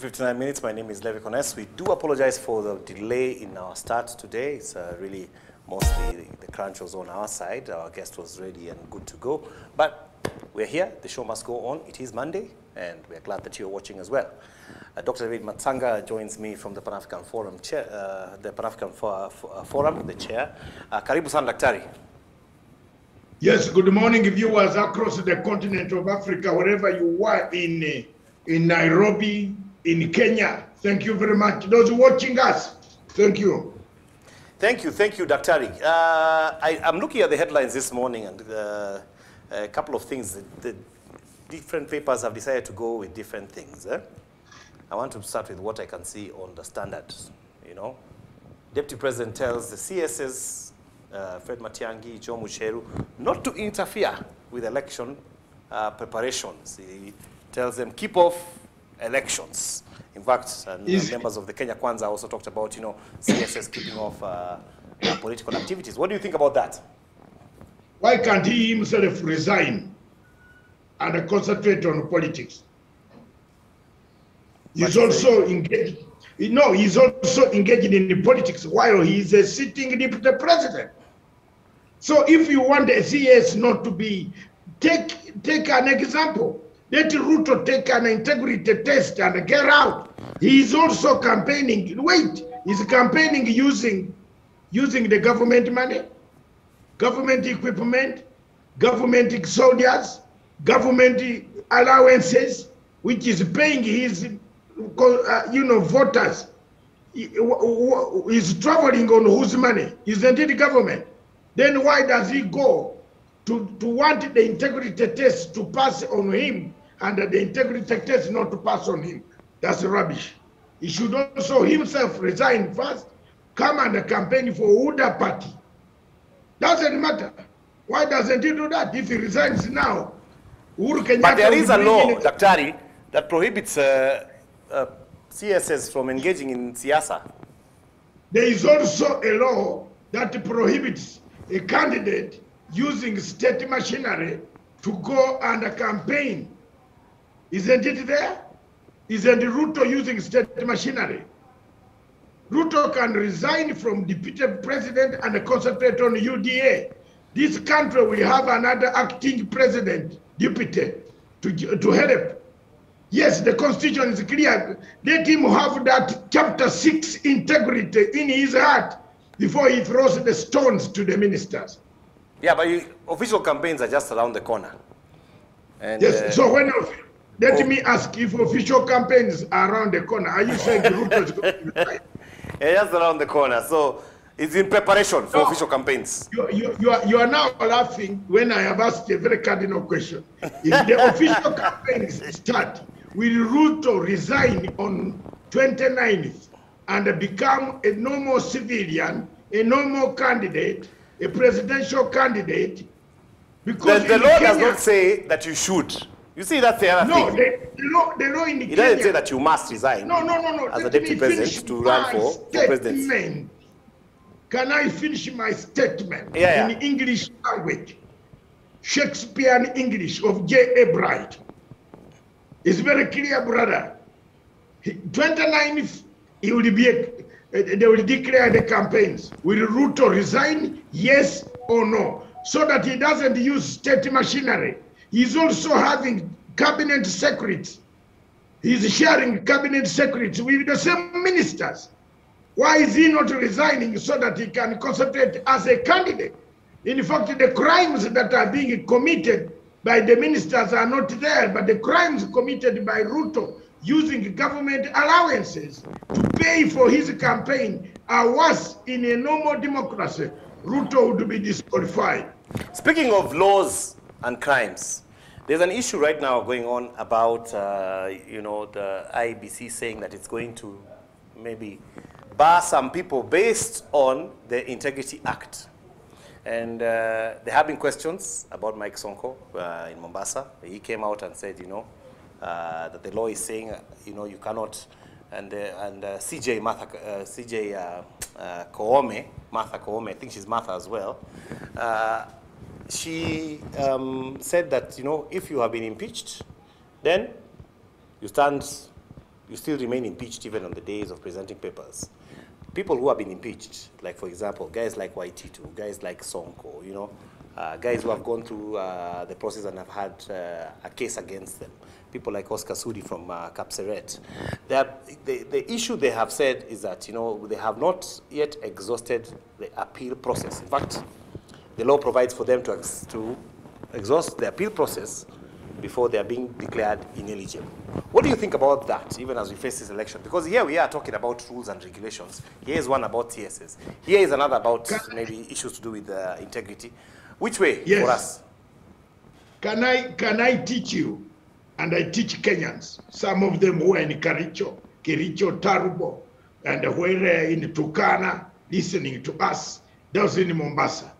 59 minutes. My name is Levi Kones. We do apologize for the delay in our start today. It's really mostly the crunch was on our side. Our guest was ready and good to go. But we're here. The show must go on. It is Monday, and we're glad that you're watching as well. Dr. David Matsanga joins me from the Pan-African Forum chair, the Pan-African Forum, the chair. Karibu sana Daktari. Yes, good morning viewers across the continent of Africa, wherever you are in Nairobi, in Kenya. Thank you very much. Those watching us, thank you. Thank you, Daktari. I'm looking at the headlines this morning, and a couple of things. The different papers have decided to go with different things. I want to start with what I can see on the Standard. You know, Deputy President tells the CSS, Fred Matiang'i, Joe Mucheru, not to interfere with election preparations. He tells them, keep off elections. In fact, members of the Kenya Kwanza also talked about, you know, CSS keeping off political activities. What do you think about that? Why can't he himself resign and concentrate on politics? He's also engaged. No, he's also engaged in politics while he's a sitting deputy president. So if you want the CS not to be, take an example. Let Ruto take an integrity test and get out. He is also campaigning. Wait, he's campaigning using the government money, government equipment, government soldiers, government allowances, which is paying his, voters. He's traveling on whose money? Isn't it government? Then why does he go to want the integrity test to pass on him and the integrity test not to pass on him? That's rubbish. He should also himself resign first, come and campaign for UDA party. Doesn't matter. Why doesn't he do that? If he resigns now, but there is a law, Daktari, that prohibits CSS from engaging in siyasa. There is also a law that prohibits a candidate using state machinery to go and campaign. Isn't it there? Isn't Ruto using state machinery? Ruto can resign from deputy president and concentrate on UDA. This country will have another acting president, deputy, to help. Yes, the constitution is clear. Let him have that chapter 6 integrity in his heart before he throws the stones to the ministers. Yeah, but official campaigns are just around the corner. And, yes, so when, let me ask, if official campaigns are around the corner, are you saying Ruto is going to resign? Yeah, just around the corner. So it's in preparation for official campaigns. You are now laughing when I have asked a very cardinal question. If the official campaigns start, will Ruto resign on 29th and become a normal civilian, a normal candidate, a presidential candidate? Because the law does not say that you should. You see, that's the other thing. No, the law in Kenya. It doesn't say that you must resign. No. As a deputy president to run for presidency. Can I finish my statement in English language? Shakespearean English of J.A. Bright. It's very clear, brother. 29th, they will declare the campaigns. Will Ruto resign, yes or no? So that he doesn't use state machinery. He's also having cabinet secrets. He's sharing cabinet secrets with the same ministers. Why is he not resigning so that he can concentrate as a candidate? In fact, the crimes that are being committed by the ministers are not there, but the crimes committed by Ruto using government allowances to pay for his campaign are worse. In a normal democracy, Ruto would be disqualified. Speaking of laws and crimes, there's an issue right now going on about, the IEBC saying that it's going to maybe bar some people based on the Integrity Act. And there have been questions about Mike Sonko in Mombasa. He came out and said, that the law is saying, you cannot, and CJ Koome, Martha Koome, I think she's Martha as well, she said that, if you have been impeached, then you stand you still remain impeached even on the days of presenting papers. People who have been impeached, like for example, guys like Waititu, guys like Sonko, you know, guys who have gone through the process and have had a case against them. People like Oscar Sudi from Kapseret. The issue they have said is that, you know, they have not yet exhausted the appeal process. In fact, the law provides for them to exhaust the appeal process before they are being declared ineligible. What do you think about that, even as we face this election? Because here we are talking about rules and regulations. Here is one about TSS. Here is another about maybe issues to do with integrity. Which way for us? Can I teach you? And I teach Kenyans, some of them who are in Kericho, Tarubo, and who are in Turkana, listening to us. That was in Mombasa.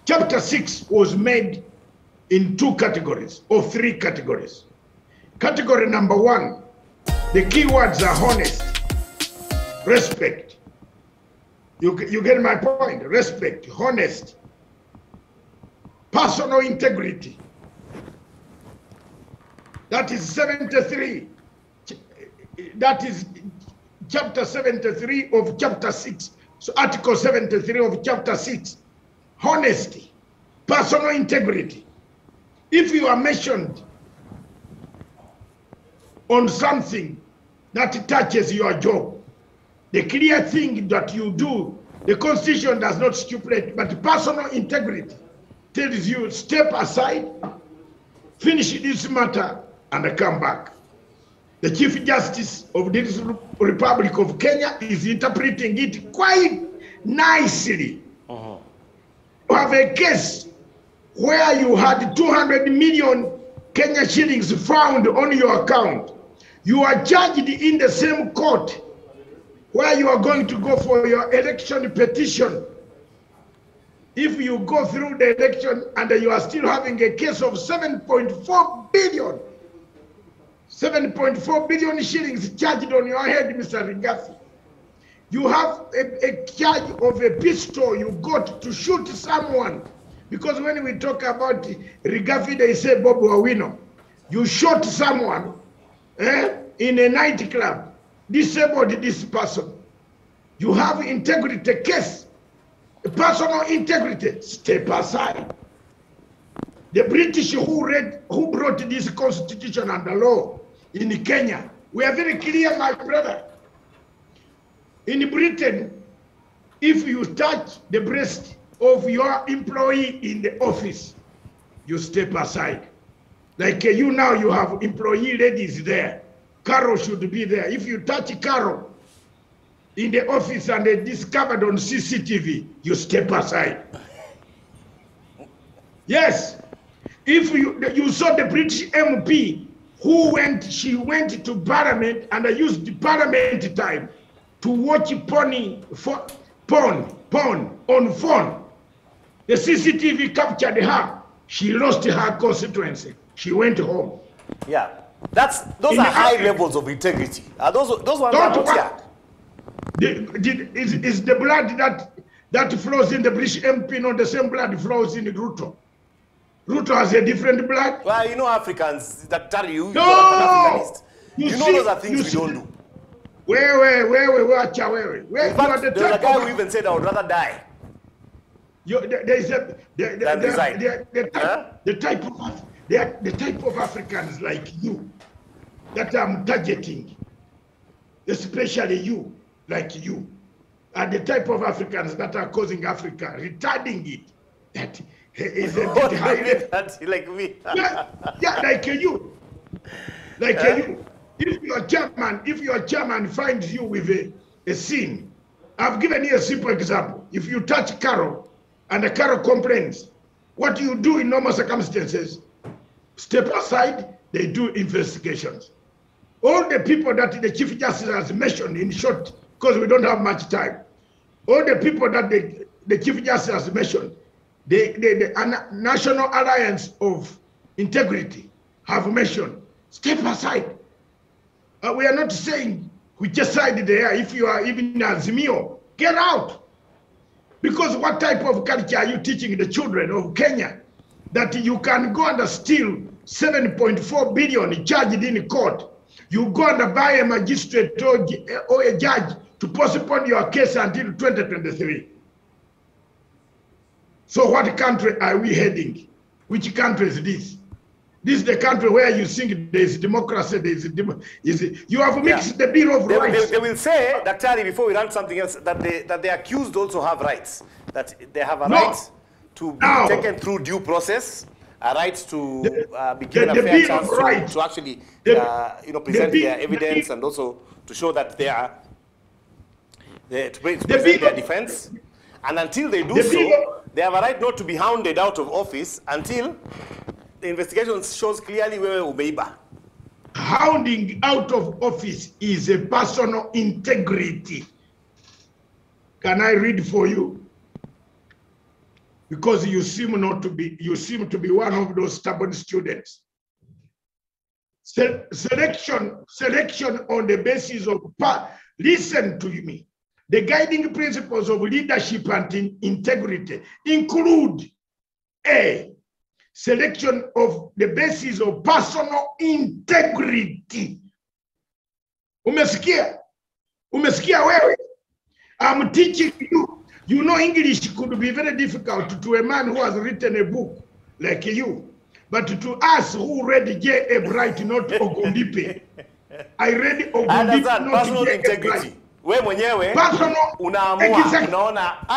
Chapter 6 was made in 2 categories, or 3 categories. Category number 1, the keywords are honest, respect. You get my point? Respect, honest, personal integrity. That is 73. That is chapter 73 of chapter 6. So article 73 of chapter 6. Honesty, personal integrity. If you are mentioned on something that touches your job, the clear thing that you do, the Constitution does not stipulate, but personal integrity tells you step aside, finish this matter, and come back. The Chief Justice of this Republic of Kenya is interpreting it quite nicely. You have a case where you had 200 million Kenya shillings found on your account. You are charged in the same court where you are going to go for your election petition. If you go through the election and you are still having a case of 7.4 billion, 7.4 billion shillings charged on your head, Mr. Rigathi. You have a charge of a pistol you got to shoot someone. Because when we talk about Rigathi, they say Bob Wawino. You shot someone in a nightclub, disabled this person. You have integrity case, personal integrity, step aside. The British who brought this constitution and the law in Kenya, we are very clear, my brother. In Britain, if you touch the breast of your employee in the office, you step aside. Like you now, you have employee ladies there. Carol should be there. If you touch Carol in the office and they discovered on CCTV, you step aside. Yes. If you saw the British MP she went to Parliament and used the Parliament time to watch porn on phone. The CCTV captured her. She lost her constituency. She went home. Yeah, those are high levels of integrity. Those ones are not here. Is the blood that flows in the British MP not the same blood flows in Ruto? Ruto has a different blood. Well, you know Africans that tell you. No! Africanist. You know those are things we don't do. Where? In fact, there's a guy who even said I would rather die. The type of Africans like you that I'm targeting, especially you, like you, are the type of Africans that are causing Africa, retarding it. That is a bit high. Like me. yeah, like you. Like you. If your chairman finds you with a sin, I've given you a simple example. If you touch Carol and the Carol complains, what do you do in normal circumstances? Step aside, they do investigations. All the people that the Chief Justice has mentioned in short, because we don't have much time, all the people that the Chief Justice has mentioned, the National Alliance of Integrity have mentioned, step aside. We are not saying we just side there. If you are even Azimio, get out. Because what type of culture are you teaching the children of Kenya? That you can go and steal 7.4 billion charged in court you go and buy a magistrate or a judge to postpone your case until 2023. So what country are we heading? Which country is this? This is the country where you think there is democracy, you have mixed the Bill of Rights. They will say, Daktari, before we run something else, that the accused also have rights. That they have a right to be taken through due process, a right to be given a fair chance to actually present their evidence and also to show that they are to present their defense. And until they do so, they have a right not to be hounded out of office until the investigation shows clearly where umeiba. Hounding out of office is a personal integrity. Can I read for you? Because you seem to be one of those stubborn students. Selection on the basis of listen to me. The guiding principles of leadership and integrity include A, selection of the basis of personal integrity. Umesikia? Umesikia wewe? I'm teaching you. You know English could be very difficult to a man who has written a book like you. But to us who read J.A. Bright, not Ogundipe. I read Ogundipe, not personal J.A. integrity. Bright. We mwenyewe unaamua, unaona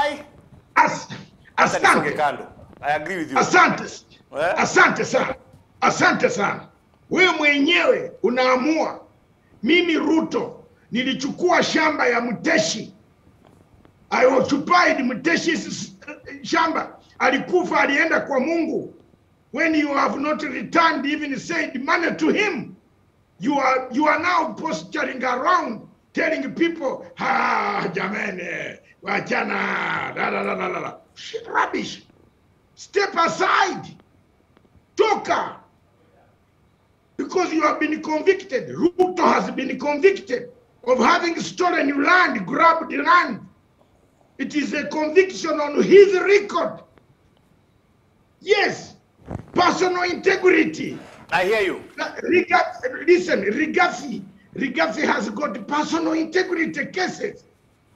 asante kando. I agree with you. Asante sana. Asante sana. Wewe mwenyewe unaamua. Mimi Ruto nilichukua shamba ya Mteshi. I occupied Mteshi's shamba. Alikufa, alienda kwa Mungu. When you have not returned, even said money to him, you are now posturing around, telling people, jamani, wachana, la. Shit, rubbish. Step aside. Toka. Because you have been convicted. Ruto has been convicted of having stolen land, grabbed land. It is a conviction on his record. Yes. Personal integrity. I hear you. Listen, Rigathi has got personal integrity cases.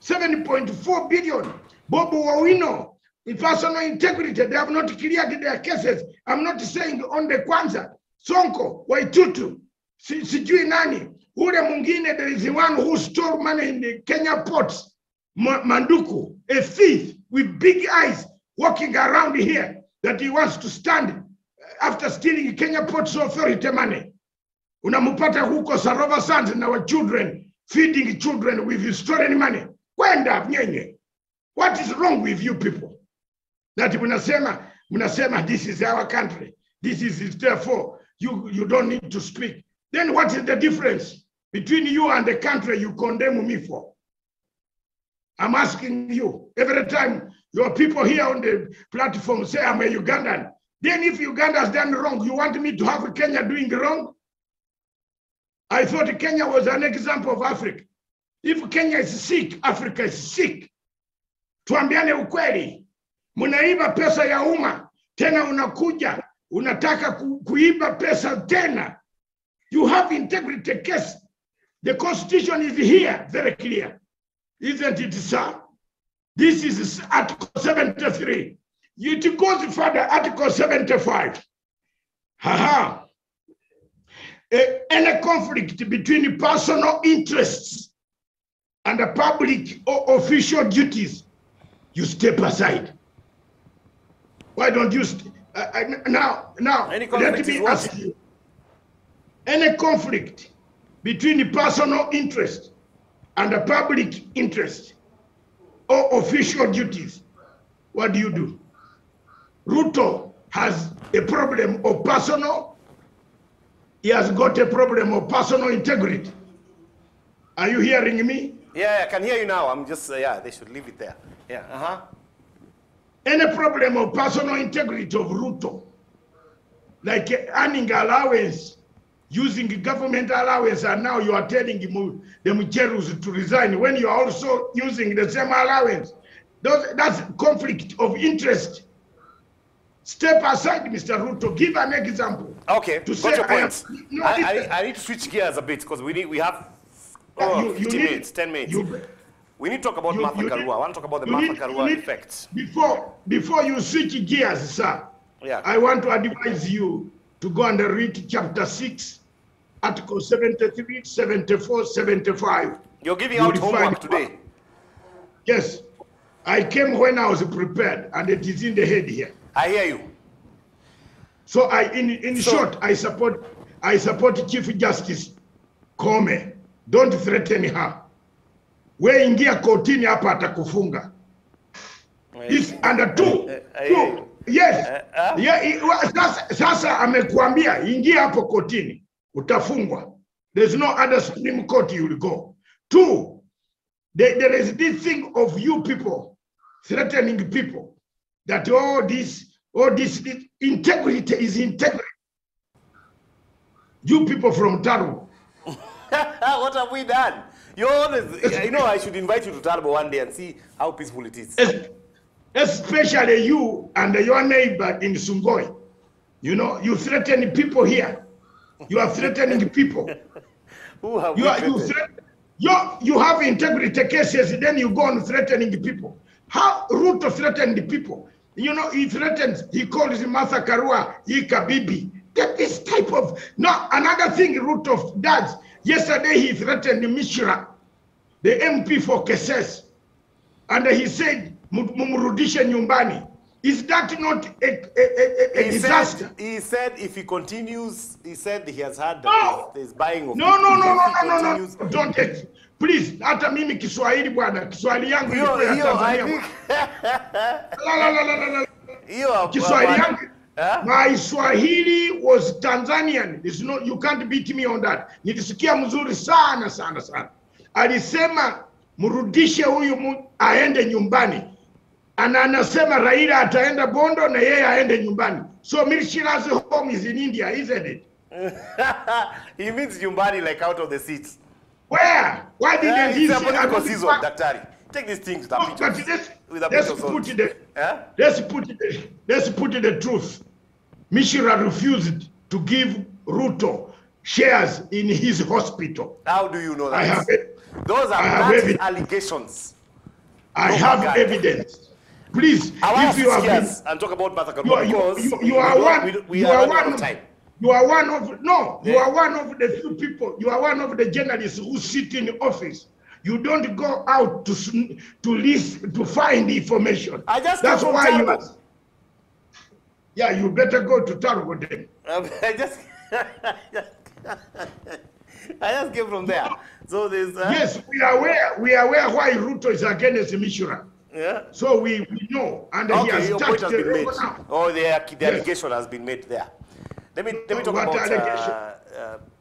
7.4 billion. Bobo Wawino, in personal integrity, they have not cleared their cases. I'm not saying on the Kwanza, Sonko, Waitutu, sijui nani. Ule mwingine, there is one who stole money in the Kenya ports. Manduku, a thief with big eyes walking around here that he wants to stand after stealing Kenya Ports Authority money. Unamupata huko Sarova Sands and our children, feeding children with stolen money. Kwenda nyenye. What is wrong with you people? That munasema this is our country. This is therefore you don't need to speak. Then what is the difference between you and the country you condemn me for? I'm asking you, every time your people here on the platform say I'm a Ugandan, then if Uganda has done wrong, you want me to have Kenya doing wrong? I thought Kenya was an example of Africa. If Kenya is sick, Africa is sick. Tuambiane ukweli. Munaiba pesa ya umma, tena unakuja, unataka kuiba pesa tena. You have integrity case. The constitution is here, very clear. Isn't it, sir? This is Article 73. It goes further, Article 75. Any conflict between personal interests and the public or official duties, you step aside. Why don't you? Now, let me ask you. Any conflict between personal interest and the public interest or official duties, what do you do? Ruto has a problem of personal, he has got a problem of personal integrity. Are you hearing me? Yeah, I can hear you now. I'm just, they should leave it there. Yeah, Any problem of personal integrity of Ruto, like earning allowance, using government allowance, and now you are telling the Mucherus to resign when you are also using the same allowance. That's conflict of interest. Step aside, Mr. Ruto. Give an example. Okay, to got say your point. No, I need to switch gears a bit because we have 15 minutes, 10 minutes. We need to talk about Martha Karua. I want to talk about the Martha Karua effect. Before you switch gears, sir, yeah. I want to advise you to go and read chapter 6, article 73, 74, 75. You're giving out homework today. Yes. I came when I was prepared, and it is in the head here. I hear you. So in short, I support Chief Justice Kome. Don't threaten her. We ingia kotini hapa atakufunga. This under two. Yes. Sasa amekuambia ingia hapo kotini utafungwa. There's no other Supreme Court you will go. 2, there is this thing of you people threatening people that all this integrity is integrity. You people from Tarbo. What have we done? You're honest. You know, I should invite you to Tarbo one day and see how peaceful it is. Especially you and your neighbor in Sungoi. You know, you threaten people here. You are threatening people. Who have you have integrity cases, then you go on threatening people. How Ruto threatened the people? You know, he threatens, he calls Martha Karua, Bibi. This type of, no, another thing Ruto does. Yesterday he threatened Mishra, the MP for Keses, and he said, Mumurudisha nyumbani. Is that not a disaster? He said if he continues, he said he has had this buying of... No. Don't take... Please, hata mimi Kiswahili bwana, Kiswahili yangu ilikuwa ya Tanzania. Kiswahili yangu. My Swahili was Tanzanian. It's not, you can't beat me on that. Nilisikia mzuri sana. Alisema mrudishe huyu aende nyumbani. Anasema Raila ataenda Bondo na yeye aende nyumbani. So Mishra's home is in India, isn't it? He means nyumbani like out of the seats. Where? Why didn't he say political season, Daktari? Take these things let's put it the truth. Mishra refused to give Ruto shares in his hospital. How do you know that? I have it. Those are allegations. I have evidence. Please, if you have been, and talk about Martha Karua because you are one of the few people. You are one of the journalists who sit in office. You don't go out to find information. That's why you are. Yeah, you better go to Targo then. I just came from there. So there's yes, we are aware why Ruto is against Mishra. Yeah. So we know, and he has touched the road now. Oh, the allegation has been made there. Let me talk about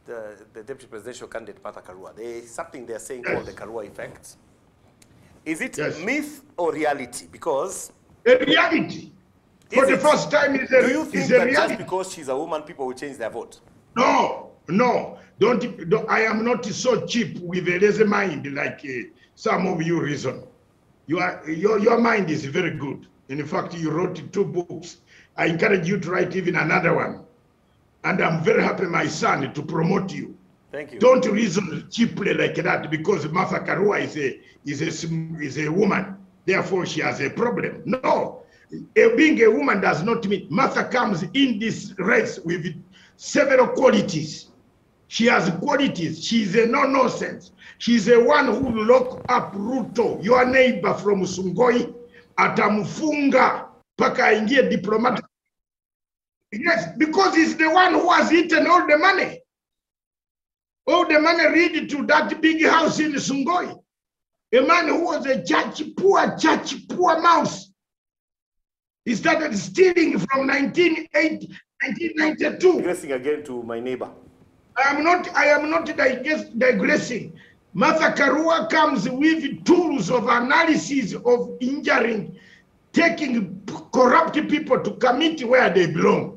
the deputy presidential candidate Martha Karua. There is something they are saying called the Karua effect. Is it myth or reality? Because a reality. For the first time, do you think that just because she's a woman, people will change their vote? No. Don't. I am not so cheap with a lazy mind like some of you reason. Your mind is very good. In fact, you wrote 2 books. I encourage you to write even another one. And I'm very happy, my son, to promote you. Thank you. Don't reason cheaply like that because Martha Karua is a woman. Therefore, she has a problem. No. Being a woman does not mean Martha comes in this race with several qualities. She has qualities. She's a no-nonsense. She's the one who will lock up Ruto, your neighbor from Sungoi, atamufunga paka ingie diplomatic. Yes, because he's the one who has eaten all the money. All the money read to that big house in Sungoi. A man who was a poor mouse. He started stealing from 1992. Digressing again to my neighbor. I am not digressing. Martha Karua comes with tools of analysis of injuring, taking corrupt people to commit where they belong.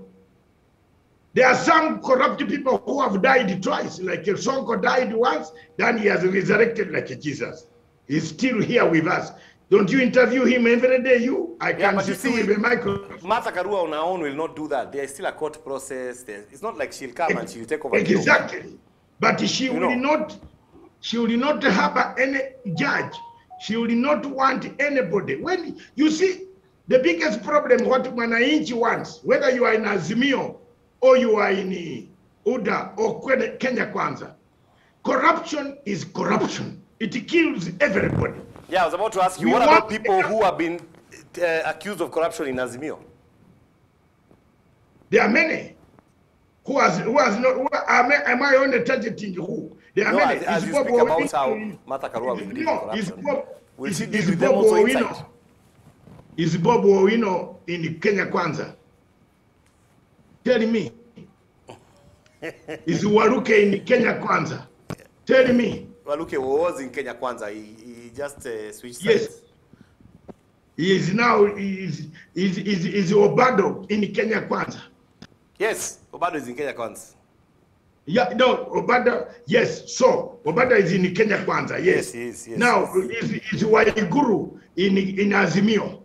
There are some corrupt people who have died twice, like Sonko died once, then he has resurrected like Jesus. He's still here with us. Don't you interview him every day? I Yeah, can but you see see, with a microphone. Martha Karua on her own will not do that. There is still a court process. It's not like she'll come and she'll take over the law. Exactly. But she will not have any judge. She will not want anybody. When you see the biggest problem, what Mwananchi wants, whether you are in Azimio or you are in UDA or Kenya Kwanza, corruption is corruption. It kills everybody. Yeah, I was about to ask you, what about people who have been accused of corruption in Azimio? There are many. Who has not? Am I only targeting who? There are many. As you speak about how Martha Karua will deal with corruption, will she deal with them also inside? Is Bob Owino in Kenya Kwanza? Tell me. Is Waluke in Kenya Kwanza? Tell me. Waluke was in Kenya Kwanza. He just switched sides. Yes. He is now is Obado in Kenya Kwanza. Yes, Obado is in Kenya Kwanza. Yeah, no, Obado, yes. So Obado is in Kenya Kwanza. Yes. Yes. Now is Waiguru in Azimio.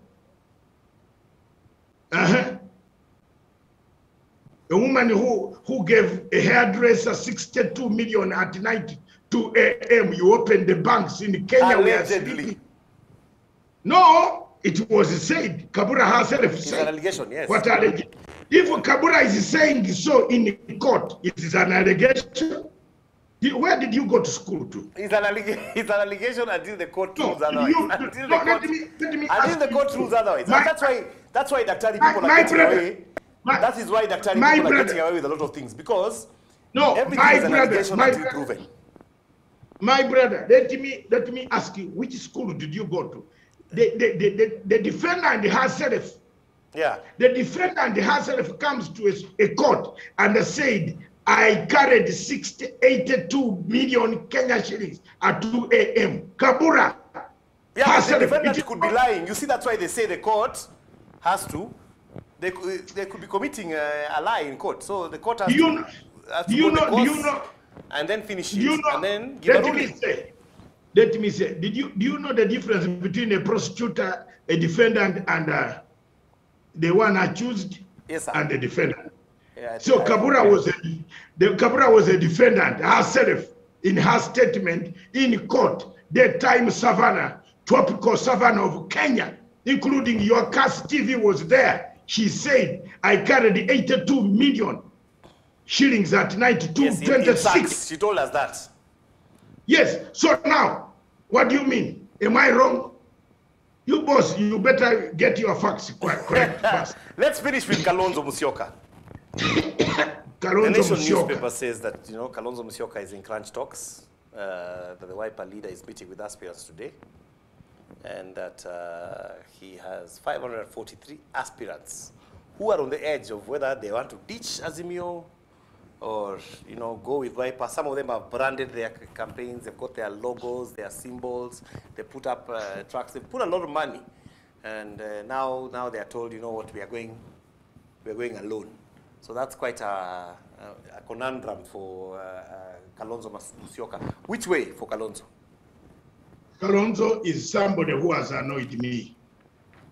A woman who gave a hairdresser 62 million at night 2 a.m. You open the banks in Kenya. Allegedly. No, it was said. Kabura herself said. It's an allegation, yes. What allegation? If Kabura is saying so in court, it is an allegation. Where did you go to school to? It's an allegation until the court rules otherwise. Until the court rules otherwise. That's why Daktari people are getting away. That is why Daktari people are getting away with a lot of things, because everything is an allegation until proven. My brother, let me ask you, which school did you go to? The defendant herself. Yeah. The defendant herself comes to a court and said, I carried 82 million Kenya shillings at 2 a.m. Kabura. Yeah, but the defendant could be lying. You see, that's why they say the court has to. They could be committing a lie in court. So the court has to go to court and then finish it and then give a ruling. Let me say, do you know the difference between a prosecutor, a defendant, and the one accused? Yes, sir. And the defendant? Yeah, so Kabura was a defendant herself in her statement in court. That time Savannah, tropical Savannah of Kenya, including your cast TV was there. She said, I carried 82 million shillings at night to 26. She told us that. Yes. So now, what do you mean? Am I wrong? You boss, you better get your facts correct first. Let's finish with Kalonzo Musyoka. The Nation newspaper says that, Kalonzo Musyoka is in crunch talks, that the Wiper leader is meeting with aspirants today, and that he has 543 aspirants who are on the edge of whether they want to ditch Azimio or, go with Wiper. Some of them have branded their campaigns, they've got their logos, their symbols, they put up trucks, they've put a lot of money, and now they are told, what, we are going alone. So that's quite a conundrum for Kalonzo Musyoka. Which way for Kalonzo? Kalonzo is somebody who has annoyed me.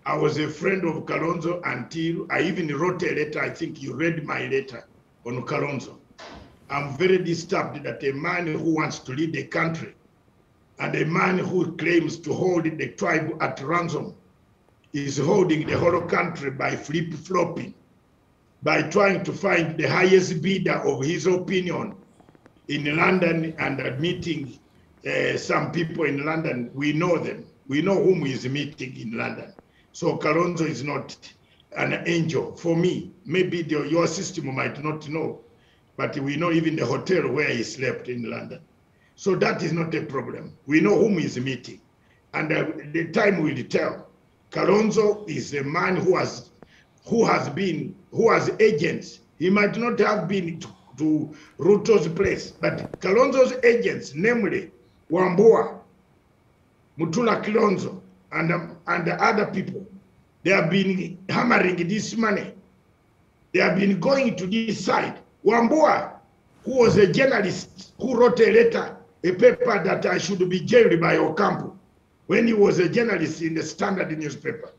I was a friend of Kalonzo until I even wrote a letter. I think you read my letter on Kalonzo. I'm very disturbed that a man who wants to lead the country and a man who claims to hold the tribe at ransom is holding the whole country by flip-flopping, by trying to find the highest bidder of his opinion in London and meeting some people in London. We know them. We know whom he is meeting in London. So Kalonzo is not an angel. For me, maybe your system might not know, but we know even the hotel where he slept in London. So that is not a problem. We know whom he is meeting. And the time will tell. Kalonzo is a man who has agents. He might not have been to Ruto's place, but Kalonzo's agents, namely Wambua, Mutula Kilonzo, and the other people, they have been hammering this money. They have been going to this side. Wambua, who was a journalist, who wrote a letter, a paper that I should be jailed by Ocampo. when he was a journalist in the Standard newspaper,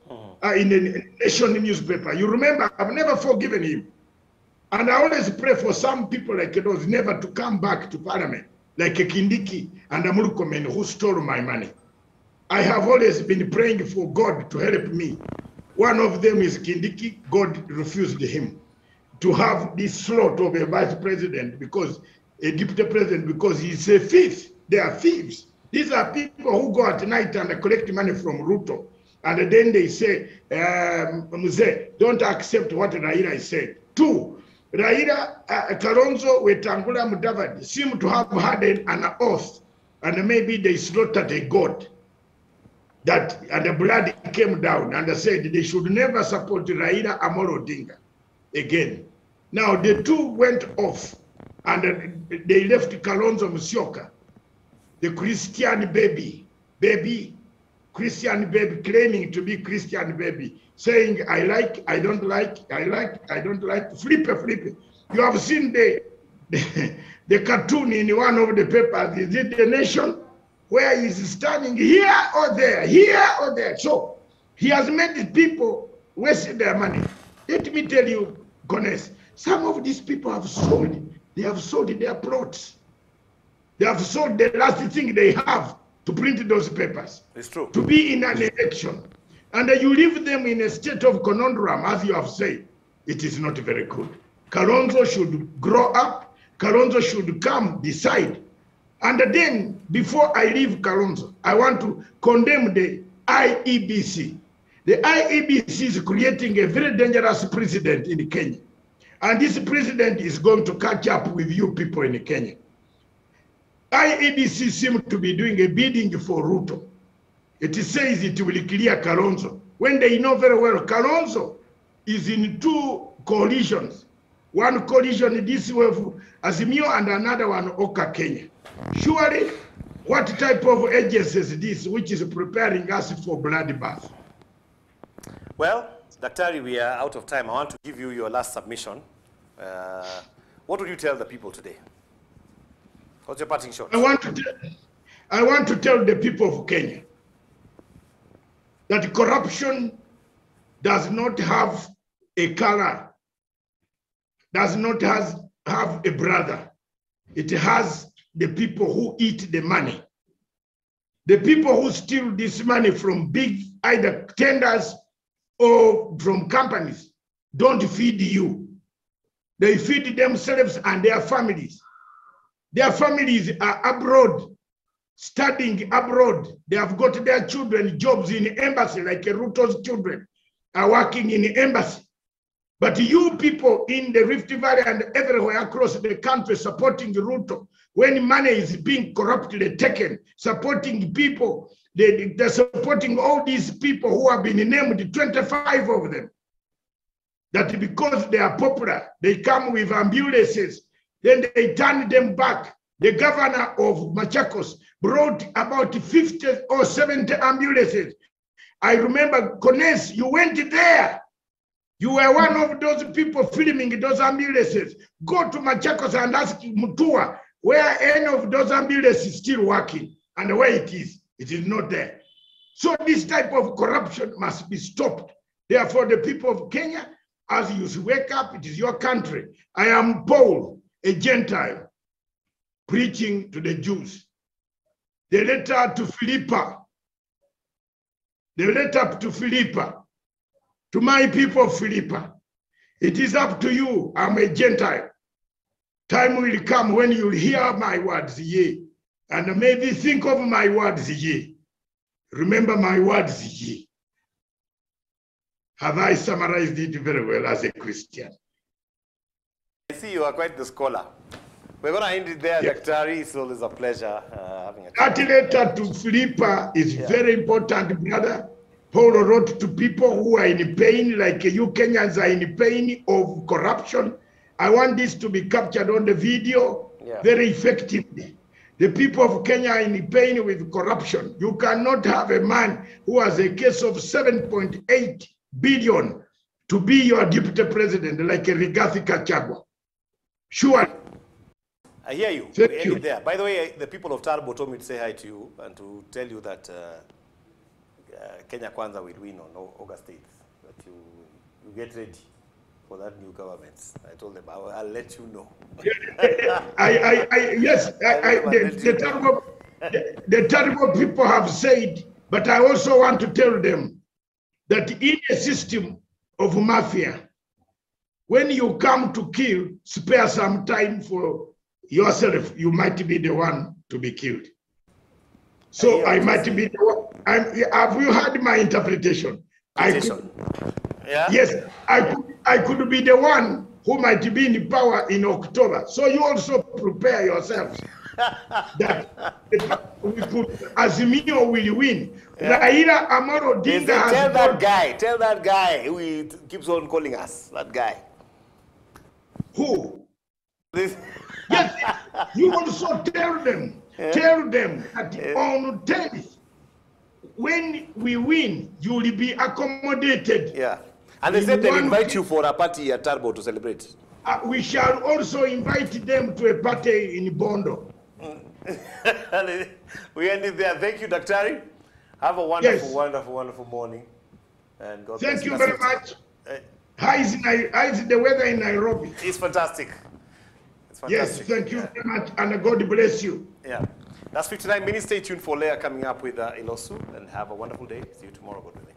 in the Nation newspaper. You remember, I've never forgiven him. And I always pray for some people like those never to come back to parliament, like Kindiki and Amulukomen who stole my money. I have always been praying for God to help me. One of them is Kindiki. God refused him to have this slot of a vice president, because a deputy president, because he's a thief. They are thieves. These are people who go at night and collect money from Ruto. And then they say, don't accept what Raila said. Two, Raila, Kalonzo, Wetangula, Mudavadi seem to have had an oath, and maybe they slaughtered a god. That, and the blood came down, and they said they should never support Raila Amolo Odinga again. Now the two went off, and they left Kalonzo Musyoka, the Christian baby, Christian baby, claiming to be Christian baby, saying, I like, I don't like, I like, I don't like, flip. You have seen the cartoon in one of the papers, is it The Nation? Where he's standing here or there. So he has made the people waste their money. Let me tell you, Gones, some of these people have sold. They have sold their plots. They have sold the last thing they have to print those papers. It's true. To be in an election. And you leave them in a state of conundrum, as you have said. It is not very good. Kalonzo should grow up. Kalonzo should come, decide. And then, before I leave Kalonzo, I want to condemn the IEBC. The IEBC is creating a very dangerous precedent in Kenya. And this president is going to catch up with you people in Kenya. IEBC seems to be doing a bidding for Ruto. It says it will clear Kalonzo, when they know very well Kalonzo is in two coalitions. One coalition this way for Azimio and another one Oka Kenya. Surely, what type of agency is this which is preparing us for bloodbath? Well, Daktari, we are out of time. I want to give you your last submission. What would you tell the people today? What's your parting shot? I want to tell the people of Kenya that corruption does not have a color, does not have a brother. It has the people who eat the money. The people who steal this money from big either tenders or from companies don't feed you. They feed themselves and their families. Their families are abroad, studying abroad. They have got their children jobs in embassy, like Ruto's children are working in embassy. But you people in the Rift Valley and everywhere across the country supporting Ruto, when money is being corruptly taken, supporting people, they're supporting all these people who have been named, 25 of them, that because they are popular, they come with ambulances, then they turn them back. The governor of Machakos brought about 50 or 70 ambulances. I remember, Kones, you went there. You were one of those people filming those ambulances. Go to Machakos and ask Mutua where any of those ambulances is still working and where it is not there. So this type of corruption must be stopped. Therefore, the people of Kenya, as you wake up, it is your country. I am Paul, a Gentile, preaching to the Jews. The letter to Philippa, to my people of Philippa, it is up to you. I'm a Gentile. Time will come when you'll hear my words, yea, and maybe think of my words, yea. Remember my words, yea. Have I summarized it very well as a Christian? I see you are quite the scholar. We're going to end it there, yes. Daktari. It's always a pleasure having a chat. That letter to Philippa is very important, brother. Paul wrote to people who are in pain, like you Kenyans are in pain of corruption. I want this to be captured on the video very effectively. The people of Kenya are in pain with corruption. You cannot have a man who has a case of 7.8 billion to be your deputy president like a Rigathi Gachagua. Sure. I hear you. Thank you. There. By the way, the people of Tarbo told me to say hi to you and to tell you that Kenya Kwanza will win on August 8th. That you get ready for that new government. I told them I'll let you know. The terrible people have said, but I also want to tell them that in a system of mafia, when you come to kill, spare some time for yourself. You might be the one to be killed. So I might be the one. Have you heard my interpretation? Yes, I could be the one who might be in power in October. So you also prepare yourselves that we could, Azimio will win. Raila Amolo Odinga tell that guy who keeps on calling us, that guy. Who? Yes, you also tell them that on 10th, when we win, you will be accommodated. Yeah. And they said they'll invite you for a party at Turbo to celebrate. We shall also invite them to a party in Bondo. We end it there. Thank you, Daktari. Have a wonderful, wonderful morning. And God bless you. Thank you very much. How is the weather in Nairobi? It's fantastic. Yes, thank you very much, and God bless you. Yeah. That's 59 minutes. Stay tuned for Leah coming up with Ilosu, and have a wonderful day. See you tomorrow. God willing.